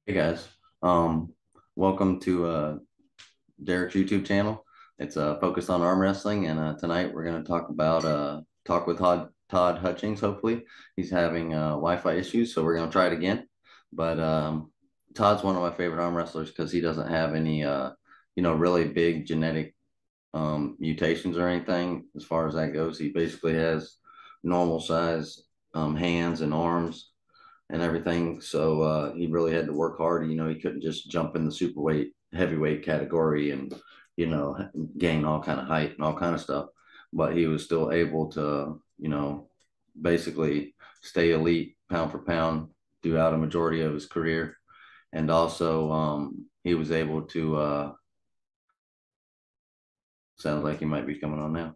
Hey guys, um, welcome to Derek's YouTube channel. It's focused on arm wrestling, and tonight we're going to talk about talk with Todd Hutchings. Hopefully, he's having Wi-Fi issues, so we're going to try it again. But Todd's one of my favorite arm wrestlers because he doesn't have any really big genetic mutations or anything as far as that goes. He basically has normal size hands and arms and everything. So he really had to work hard. He couldn't just jump in the heavyweight category and gain all kind of height and all kind of stuff. But he was still able to basically stay elite pound for pound throughout a majority of his career, and also he was able to. Sounds like he might be coming on now.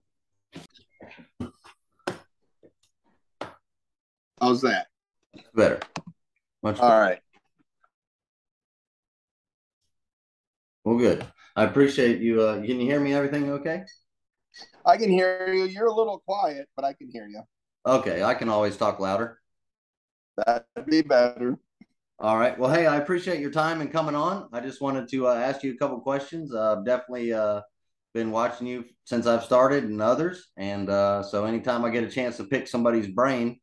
How's that? Better, much All better. right. Well, good. I appreciate you. Can you hear me? Everything okay? I can hear you. You're a little quiet, but I can hear you. Okay, I can always talk louder. That'd be better. All right. Well, hey, I appreciate your time and coming on. I just wanted to ask you a couple questions. I've definitely been watching you since I've started and others. And so anytime I get a chance to pick somebody's brain,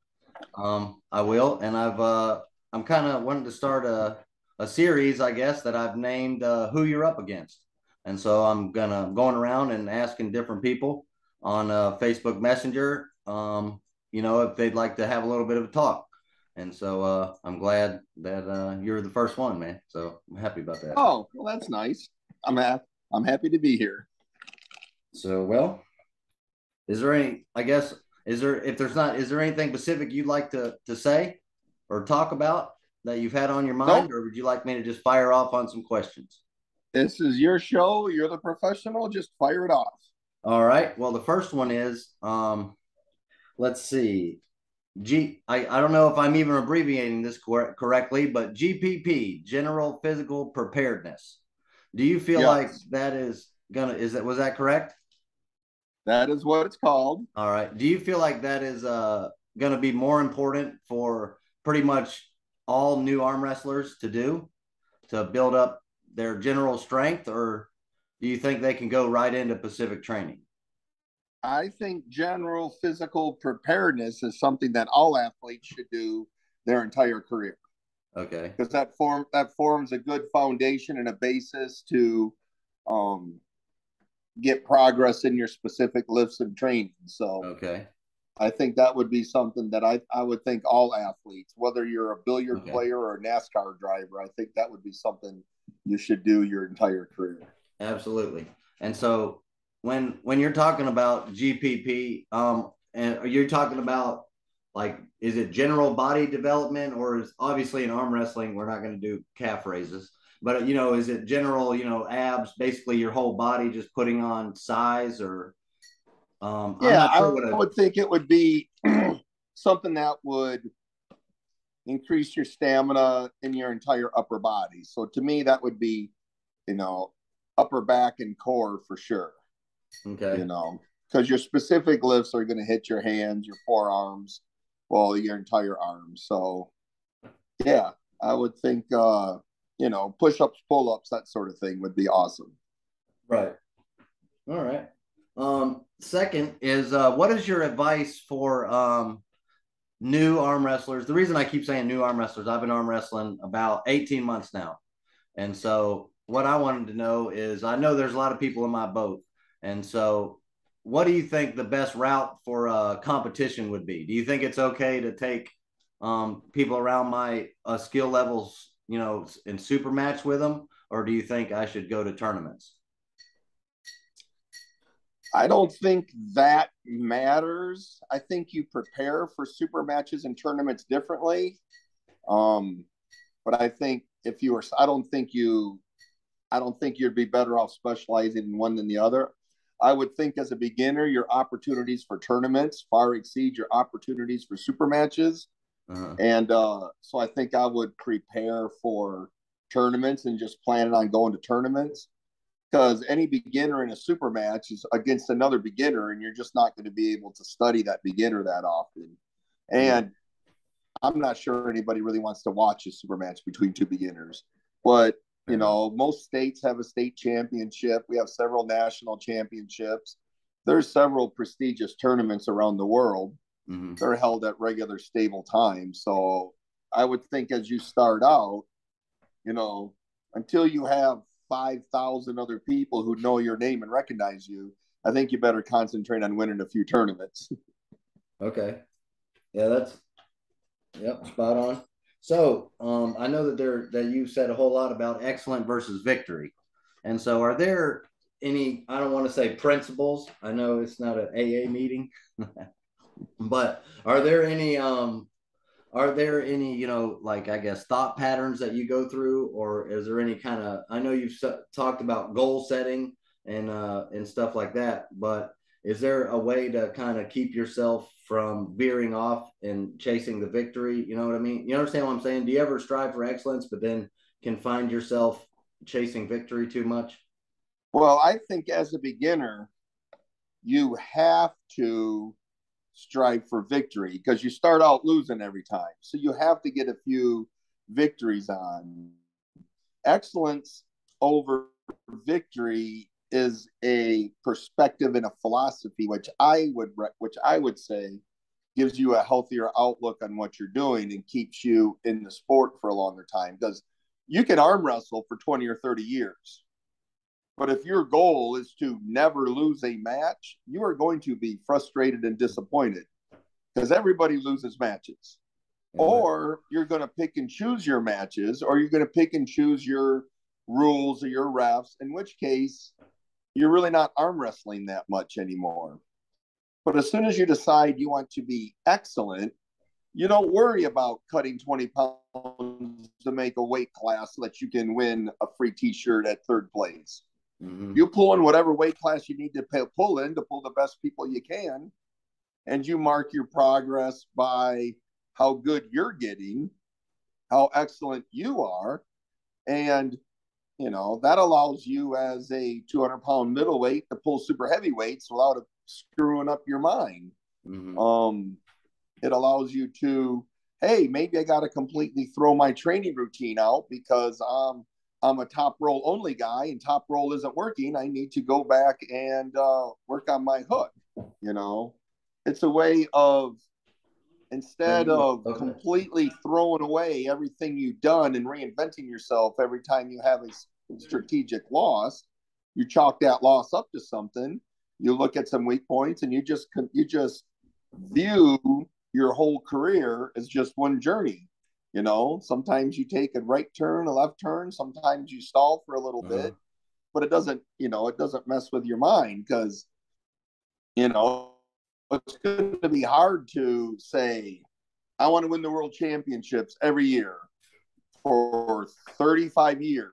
I will. And I'm kind of wanting to start a series, I guess, that I've named Who You're Up Against. And so going around and asking different people on Facebook Messenger, if they'd like to have a little bit of a talk. And so I'm glad that you're the first one, man. So I'm happy about that. Oh, well, that's nice. I'm happy to be here. So, well, is there any, I guess, if there's not, is there anything specific you'd like to say or talk about that you've had on your mind, Nope. or would you like me to just fire off on some questions? This is your show. You're the professional. Just fire it off. All right. Well, the first one is, let's see. I don't know if I'm even abbreviating this correctly, but GPP, General Physical Preparedness. Do you feel like Yes, that was that correct? that is what it's called. All right. Do you feel like that is gonna be more important for pretty much all new arm wrestlers to do to build up their general strength, or do you think they can go right into Pacific training? I think general physical preparedness is something that all athletes should do their entire career Okay. because that forms a good foundation and a basis to um, get progress in your specific lifts and training. So Okay. I think that would be something that I would think all athletes, whether you're a billiard Okay. player or a NASCAR driver, I think that would be something you should do your entire career. Absolutely. And so when you're talking about GPP, and you're talking about like, is it general body development, or is obviously in arm wrestling we're not going to do calf raises, but is it general, abs, basically your whole body, just putting on size, or I'm Yeah, not sure I what a would think it would be something that would increase your stamina in your entire upper body. So to me, that would be, you know, upper back and core for sure, okay. you know, because your specific lifts are going to hit your hands, your forearms, well, your entire arm. So yeah, I would think, push ups, pull ups, that sort of thing would be awesome. Right. All right. Second is what is your advice for new arm wrestlers? The reason I keep saying new arm wrestlers, I've been arm wrestling about 18 months now. And so what I wanted to know is, I know there's a lot of people in my boat. And so what do you think the best route for competition would be? Do you think it's okay to take people around my skill levels, in super match with them? Or do you think I should go to tournaments? I don't think that matters. I think you prepare for super matches and tournaments differently. Um, but I think if you were, I don't think you'd be better off specializing in one than the other. I would think as a beginner, your opportunities for tournaments far exceed your opportunities for super matches. Uh-huh. And so I think I would prepare for tournaments and just planning on going to tournaments because any beginner in a super match is against another beginner, and you're just not going to be able to study that beginner that often. Yeah. And I'm not sure anybody really wants to watch a super match between two beginners. But Fair enough. most states have a state championship. We have several national championships. There's several prestigious tournaments around the world. Mm-hmm. They're held at regular stable times. So I would think as you start out, you know, until you have 5,000 other people who know your name and recognize you, I think you better concentrate on winning a few tournaments. Okay. Yeah, that's yep, spot on. So, I know that you said a whole lot about excellent versus victory, and so are there any? I don't want to say principles. I know it's not an AA meeting, but are there any like I guess thought patterns that you go through, or is there any kind of? I know you've talked about goal setting and stuff like that, but is there a way to kind of keep yourself from veering off and chasing the victory? You know what I mean? You understand what I'm saying? Do you ever strive for excellence, but then can find yourself chasing victory too much? Well, I think as a beginner, you have to strive for victory because you start out losing every time. So you have to get a few victories on. Excellence over victory is a perspective and a philosophy which I would say gives you a healthier outlook on what you're doing and keeps you in the sport for a longer time because you can arm wrestle for 20 or 30 years. But if your goal is to never lose a match, you are going to be frustrated and disappointed because everybody loses matches. Yeah, Or you're going to pick and choose your matches, or you're going to pick and choose your rules or your refs, in which case you're really not arm wrestling that much anymore. But as soon as you decide you want to be excellent, you don't worry about cutting 20 pounds to make a weight class so that you can win a free t shirt at third place. mm-hmm. You pull in whatever weight class you need to pull in to pull the best people you can, and you mark your progress by how good you're getting, how excellent you are, and that allows you as a 200-pound middleweight to pull super heavyweights without screwing up your mind. Mm-hmm. Um, it allows you to, hey, maybe I got to completely throw my training routine out because I'm a top roll only guy and top roll isn't working. I need to go back and work on my hook. You know, it's a way of instead of Okay. completely throwing away everything you've done and reinventing yourself every time you have a strategic loss, you chalk that loss up to something. You look at some weak points, and you just view your whole career as just one journey. Sometimes you take a right turn, a left turn. Sometimes you stall for a little Uh, bit, but it doesn't mess with your mind because you know it's going to be hard to say I want to win the world championships every year for 35 years.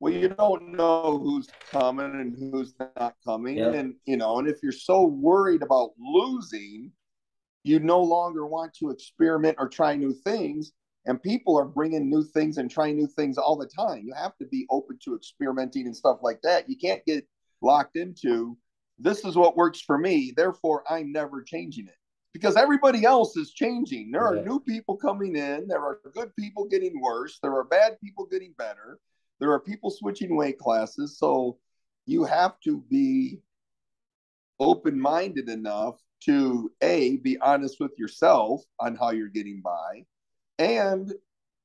Well, you don't know who's coming and who's not coming. yep. And if you're so worried about losing, you no longer want to experiment or try new things. And people are bringing new things and trying new things all the time. You have to be open to experimenting and stuff like that. You can't get locked into this is what works for me. Therefore, I'm never changing it because everybody else is changing. There are Yeah. new people coming in. There are good people getting worse. There are bad people getting better. There are people switching weight classes. So you have to be open minded enough to be honest with yourself on how you're getting by. And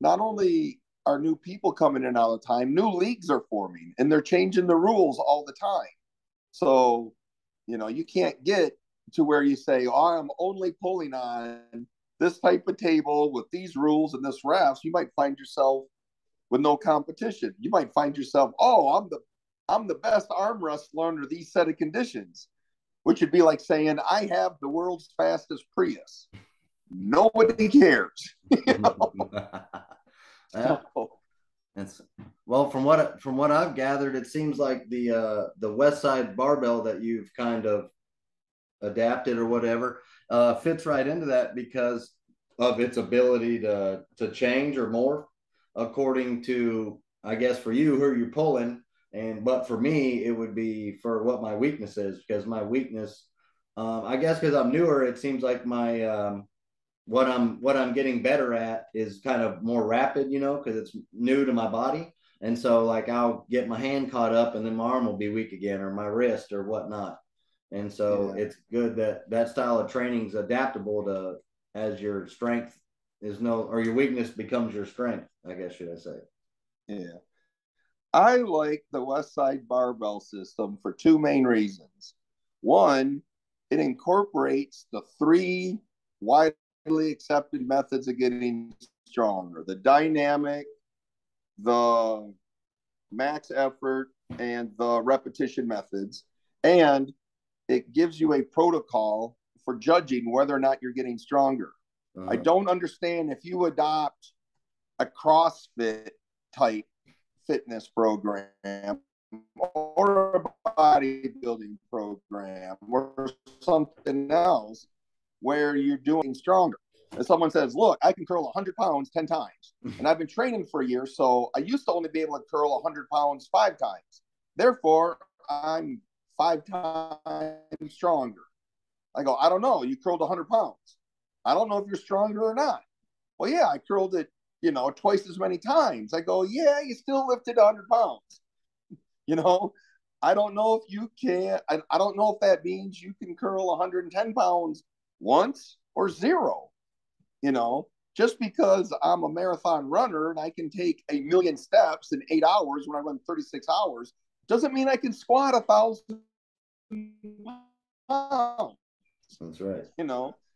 not only are new people coming in all the time, new leagues are forming and they're changing the rules all the time. So, you can't get to where you say, oh, I'm only pulling on this type of table with these rules and this refs. You might find yourself with no competition. You might find yourself, oh, I'm the best arm wrestler under these set of conditions, which would be like saying I have the world's fastest Prius. Nobody cares. Yeah. So, It's well from what I've gathered, it seems like the West Side barbell that you've kind of adapted or whatever fits right into that because of its ability to change or morph according to I guess for you who you're pulling and but for me it would be for what my weakness is because my weakness I guess because I'm newer it seems like what I'm getting better at is kind of more rapid, because it's new to my body. And so like I'll get my hand caught up and then my arm will be weak again or my wrist or whatnot. And so Yeah. it's good that that style of training is adaptable to as your strength is no or your weakness becomes your strength, I guess should I say. Yeah. I like the West Side barbell system for two main reasons. One, it incorporates the three widely accepted methods of getting stronger: the dynamic, the max effort, and the repetition methods. And it gives you a protocol for judging whether or not you're getting stronger. I Uh-huh. don't understand if you adopt a CrossFit type fitness program or a bodybuilding program or something else where you're doing stronger. And someone says, look, I can curl 100 pounds 10 times. And I've been training for a year. So I used to only be able to curl 100 pounds 5 times. Therefore, I'm 5 times stronger. I go, I don't know. You curled 100 pounds. I don't know if you're stronger or not. Well, yeah, I curled it, twice as many times. I go, yeah, you still lifted 100 pounds. You know, I don't know if you can. I don't know if that means you can curl 110 pounds once or zero. Just because I'm a marathon runner and I can take 1,000,000 steps in 8 hours when I run 36 hours doesn't mean I can squat 1,000 pounds. That's right.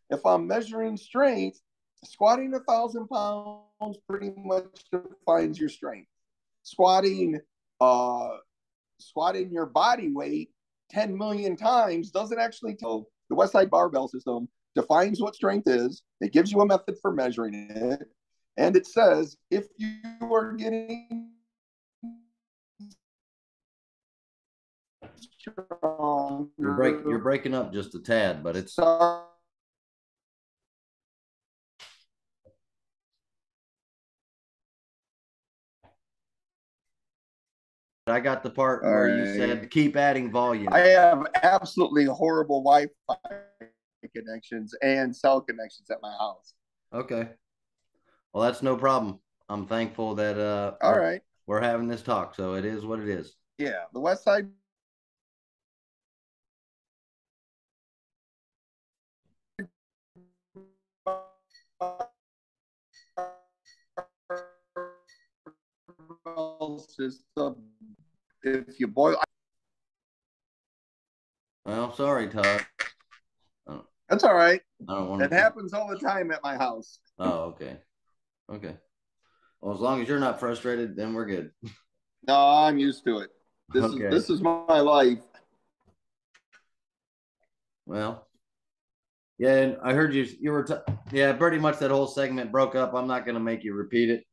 If I'm measuring strength, squatting 1,000 pounds pretty much defines your strength. Squatting, uh, squatting your body weight 10 million times doesn't actually tell. The West Side barbell system defines what strength is. It gives you a method for measuring it, and it says if you are getting You're stronger, breaking up just a tad, but it's start. I got the part All where you said right. keep adding volume. I have absolutely horrible Wi-Fi connections and cell connections at my house. Okay. Well, that's no problem. I'm thankful that All right. we're having this talk, so it is what it is. Yeah, the West Side system. If you boil, Well, sorry, Todd. that's all right. I don't It want to. happens all the time at my house. Oh, okay. Okay. Well, as long as you're not frustrated, then we're good. No, I'm used to it. This is Okay. this is my life. Well, yeah, and I heard you were yeah, pretty much that whole segment broke up. I'm not going to make you repeat it.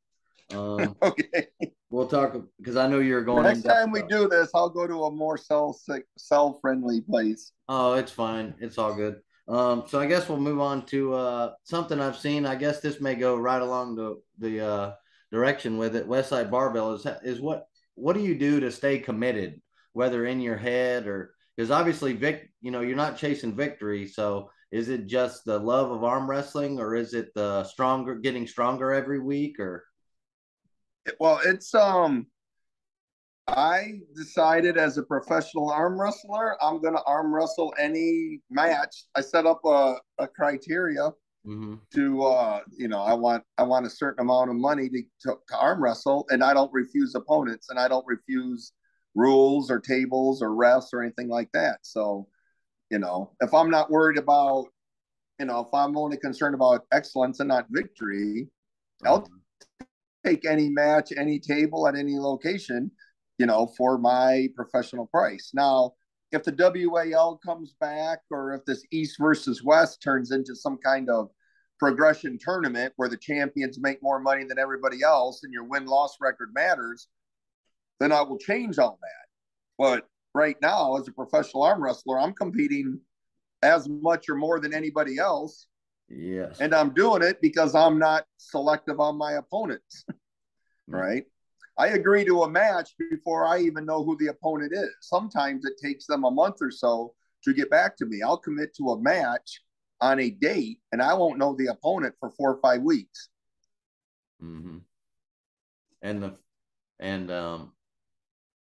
Um, Okay. we'll talk because I know you're going in Next depth time we about. do this, I'll go to a more cell friendly place. Oh, it's fine. It's all good. So I guess we'll move on to something I've seen. I guess this may go right along the direction with it. Westside Barbell is what do you do to stay committed, whether in your head or because obviously you're not chasing victory. So is it just the love of arm wrestling, or is it the stronger getting stronger every week, or Well, I decided as a professional arm wrestler, I'm going to arm wrestle any match. I set up a criteria mm-hmm. to, I want a certain amount of money to arm wrestle, and I don't refuse opponents, and I don't refuse rules or tables or refs or anything like that. So, if I'm not worried about, if I'm only concerned about excellence and not victory, I'll take any match, any table at any location, for my professional price. Now, if the WAL comes back or if this East versus West turns into some kind of progression tournament where the champions make more money than everybody else and your win-loss record matters, then I will change all that. But right now, as a professional arm wrestler, I'm competing as much or more than anybody else. Yes. And I'm doing it because I'm not selective on my opponents. Right? I agree to a match before I even know who the opponent is. Sometimes it takes them a month or so to get back to me. I'll commit to a match on a date, and I won't know the opponent for 4 or 5 weeks. Mm-hmm. And the and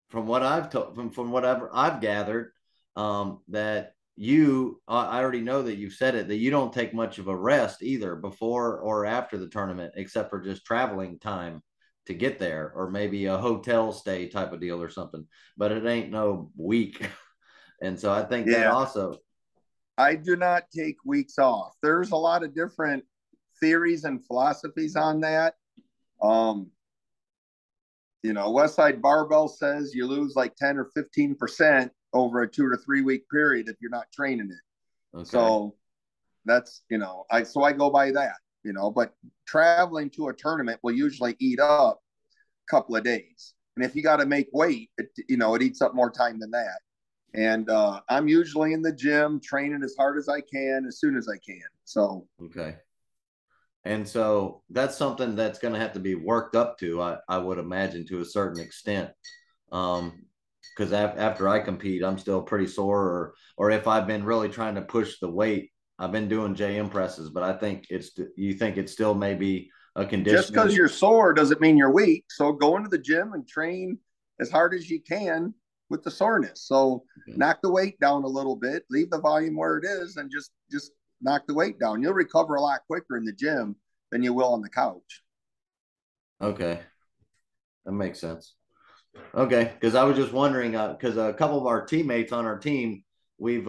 from what I've told from whatever I've gathered, that you I already know that you've said it, that you don't take much of a rest either before or after the tournament, except for just traveling time to get there, or maybe a hotel stay type of deal or something. But it ain't no week, and so I think that Yeah, also. I do not take weeks off. There's a lot of different theories and philosophies on that. Um, Westside Barbell says you lose like 10 or 15% over a 2 or 3 week period if you're not training it. Okay. So that's, I go by that, but traveling to a tournament will usually eat up a couple of days. And if you got to make weight, it eats up more time than that. And I'm usually in the gym training as hard as I can, as soon as I can. So, Okay. And so that's something that's going to have to be worked up to, I would imagine, to a certain extent. Because after I compete, I'm still pretty sore, or if I've been really trying to push the weight, I've been doing JM presses, but I think you think it's still maybe a just conditioning. because you're sore doesn't mean you're weak. So, go into the gym and train as hard as you can with the soreness. So, Okay. knock the weight down a little bit, leave the volume where it is, and just knock the weight down. You'll recover a lot quicker in the gym than you will on the couch. Okay, that makes sense. Okay, because I was just wondering, because a couple of our teammates on our team, we've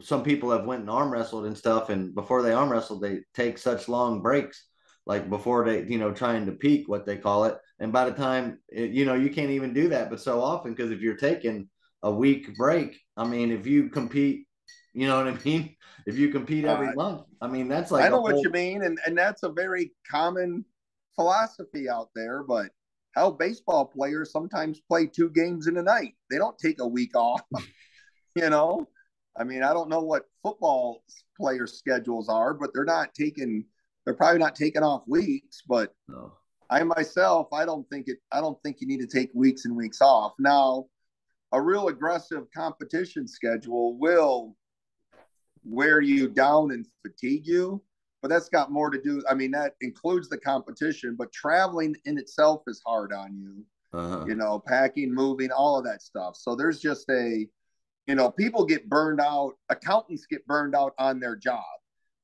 some people have went and arm wrestled and stuff, and before they arm wrestled, they take such long breaks, like before they, trying to peak, what they call it, and by the time you can't even do that, but so often, because if you're taking a week break, I mean, if you compete, you know what I mean, if you compete every Uh, month, I mean, that's like I a know what whole. you mean, and that's a very common philosophy out there. But how baseball players sometimes play 2 games in a night. They don't take a week off. you know, I mean, I don't know what football players' schedules are, but they're not taking. They're probably not taking off weeks. But No. I myself, I don't think it. I don't think you need to take weeks and weeks off. Now, a real aggressive competition schedule will wear you down and fatigue you. But that's got more to do. I mean, that includes the competition, but traveling in itself is hard on you. Uh-huh. Packing, moving, all of that stuff. So there's just people get burned out. Accountants get burned out on their job.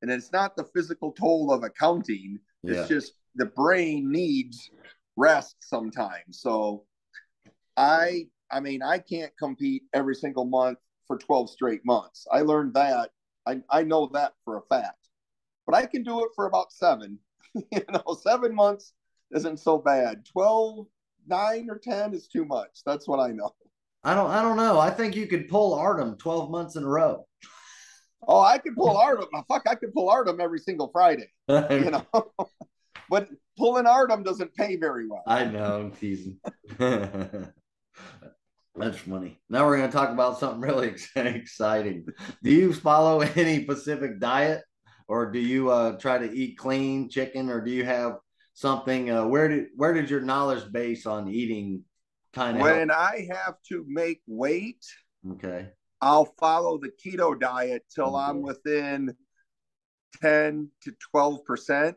And it's not the physical toll of accounting. It's Yeah. just the brain needs rest sometimes. So I can't compete every single month for 12 straight months. I learned that. I know that for a fact. But I can do it for about 7. 7 months isn't so bad. 12, 9 or 10 is too much. That's what I know. I don't know. I think you could pull Artem 12 months in a row. Oh, I could pull Artem. Fuck, I could pull Artem every single Friday. You know, but pulling Artem doesn't pay very well. I know, I'm teasing. That's funny. Now we're going to talk about something really exciting. Do you follow any specific diet, or do you try to eat clean chicken, or do you have something? Where did your knowledge base on eating kind of help? When I have to make weight, Okay. I'll follow the keto diet till I'm Okay. within 10 to 12%.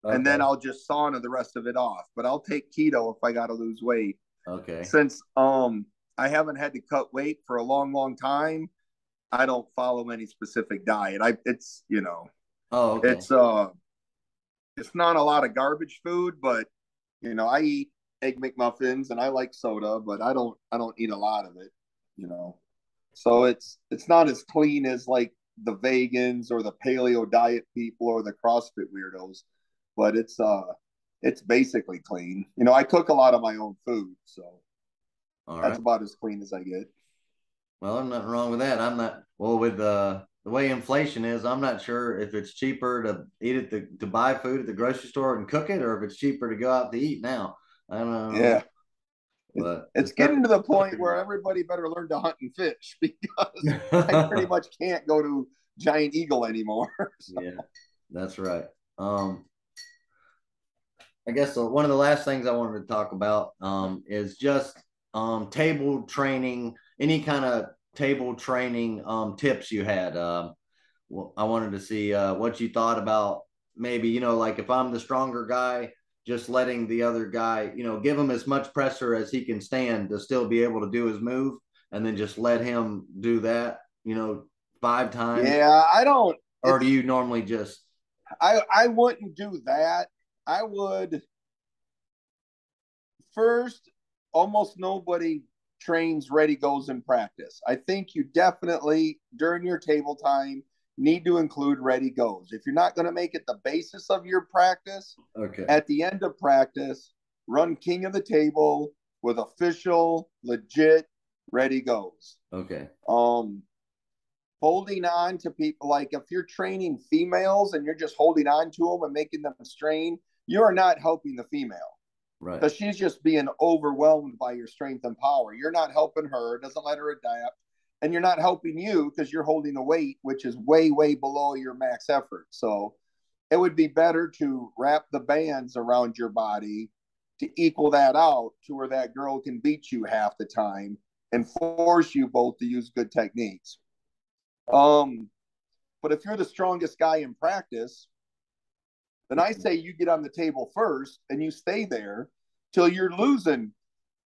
And then Okay. I'll just sauna the rest of it off. But I'll take keto if I got to lose weight. Okay. Since I haven't had to cut weight for a long, long time, I don't follow any specific diet. Oh, okay. It's it's not a lot of garbage food, but I eat egg McMuffins and I like soda, but I don't eat a lot of it, you know. So it's not as clean as like the vegans or the paleo diet people or the CrossFit weirdos, but it's basically clean. I cook a lot of my own food, so All that's right. about as clean as I get. Well, I'm nothing wrong with that. I'm not well with the way inflation is. I'm not sure if it's cheaper to eat it to buy food at the grocery store and cook it, or if it's cheaper to go out to eat now. I don't know, Yeah. but It's it's getting to the point definitely. where everybody better learn to hunt and fish because I pretty much can't go to Giant Eagle anymore. So, Yeah, that's right. Um, I guess one of the last things I wanted to talk about is just table training, any kind of table training tips you had. I wanted to see what you thought about maybe, like if I'm the stronger guy, just letting the other guy, give him as much pressure as he can stand to still be able to do his move, and then just let him do that, 5 times. Yeah, I don't. Or do It's you normally just, I wouldn't do that. I would first. Almost nobody trains ready goes in practice. I think you definitely during your table time need to include ready goes. If you're not going to make it the basis of your practice, okay, at the end of practice, run king of the table with official, legit ready goes. okay, Um, Holding on to people, like if you're training females and you're just holding on to them and making them strain, you are not helping the female right, because she's just being overwhelmed by your strength and power. You're not helping her, it doesn't let her adapt, and you're not helping you because you're holding a weight which is way, way below your max effort. So it would be better to wrap the bands around your body to equal that out to where that girl can beat you half the time and force you both to use good techniques. Um, but if you're the strongest guy in practice, then I say you get on the table first and you stay there till you're losing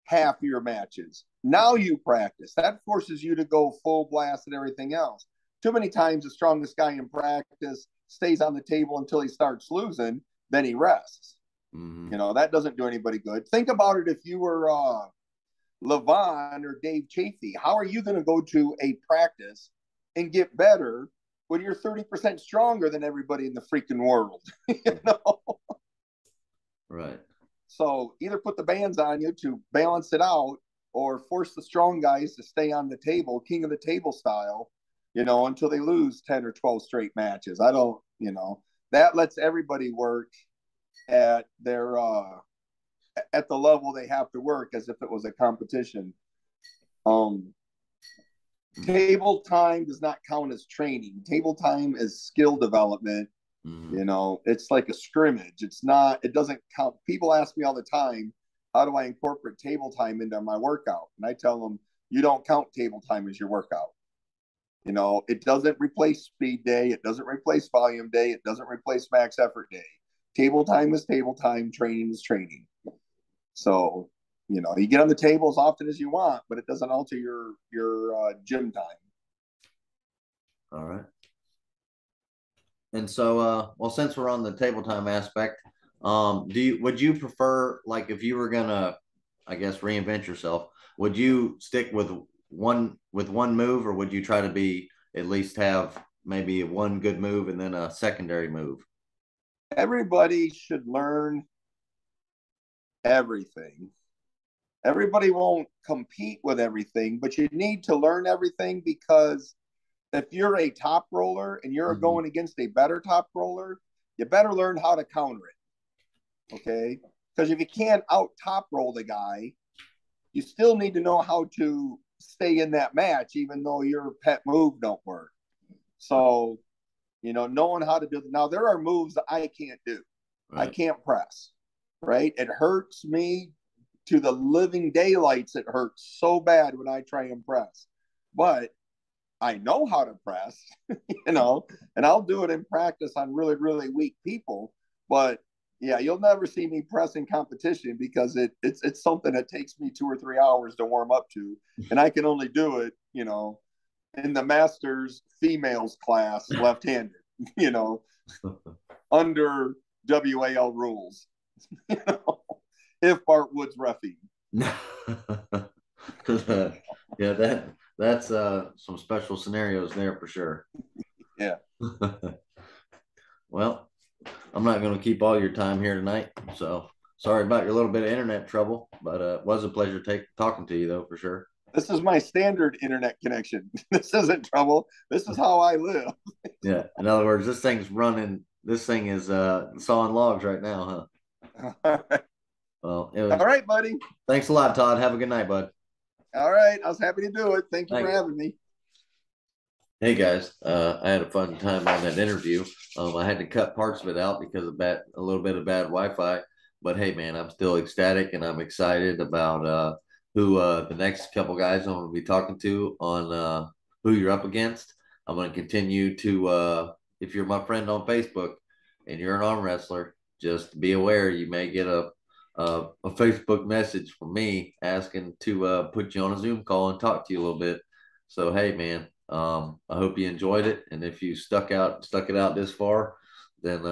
half your matches. Now you practice. That forces you to go full blast and everything else. Too many times the strongest guy in practice stays on the table until he starts losing, then he rests. mm-hmm. That doesn't do anybody good. Think about it if you were Levon or Dave Chafee. How are you going to go to a practice and get better when you're 30% stronger than everybody in the freaking world? you know? Right, So either put the bands on you to balance it out or force the strong guys to stay on the table, king of the table style, until they lose 10 or 12 straight matches. I don't, that lets everybody work at their at the level they have to work as if it was a competition. Um Table time does not count as training. Table time is skill development. mm-hmm. It's like a scrimmage. It's not, it doesn't count. People ask me all the time, how do I incorporate table time into my workout? And I tell them, you don't count table time as your workout. It doesn't replace speed day. It doesn't replace volume day. It doesn't replace max effort day. Table time is table time. Training is training. So, you get on the table as often as you want, but it doesn't alter your gym time. All right. And so, well, since we're on the table time aspect, would you prefer, like, if you were gonna, I guess, reinvent yourself, would you stick with one move, or would you try to be at least have maybe one good move and then a secondary move? Everybody should learn everything. Everybody won't compete with everything, but you need to learn everything because if you're a top roller and you're Mm-hmm. going against a better top roller, you better learn how to counter it. Okay. Because if you can't out top roll the guy, you still need to know how to stay in that match, even though your pet move don't work. So, knowing how to do it. Now, there are moves that I can't do. I Right. can't press, right? It hurts me to the living daylights. It hurts so bad when I try and press. But I know how to press, and I'll do it in practice on really, really weak people. But yeah, you'll never see me press in competition because it's something that takes me 2 or 3 hours to warm up to, and I can only do it, in the masters females class left-handed, you know, under WAL rules, you know, if Bart Wood's roughing. Yeah, that's some special scenarios there for sure. Yeah. Well, I'm not going to keep all your time here tonight, so sorry about your little bit of internet trouble, but it was a pleasure talking to you though for sure. This is my standard internet connection. This isn't trouble. This is how I live. Yeah, in other words, this thing's running. This thing is sawing logs right now, huh? All right. Well, it All was. right, buddy. Thanks a lot, Todd. Have a good night, bud. All right. I was happy to do it. Thank you for Thanks. having me. Hey guys, I had a fun time on that interview. I had to cut parts of it out because of a little bit of bad Wi-Fi. But hey, man, I'm still ecstatic and I'm excited about who the next couple guys I'm going to be talking to on who you're up against. I'm going to continue to, if you're my friend on Facebook and you're an arm wrestler, just be aware you may get a Facebook message from me asking to put you on a Zoom call and talk to you a little bit. So hey, man, I hope you enjoyed it, and if you stuck it out this far, then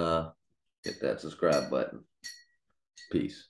hit that subscribe button. Peace.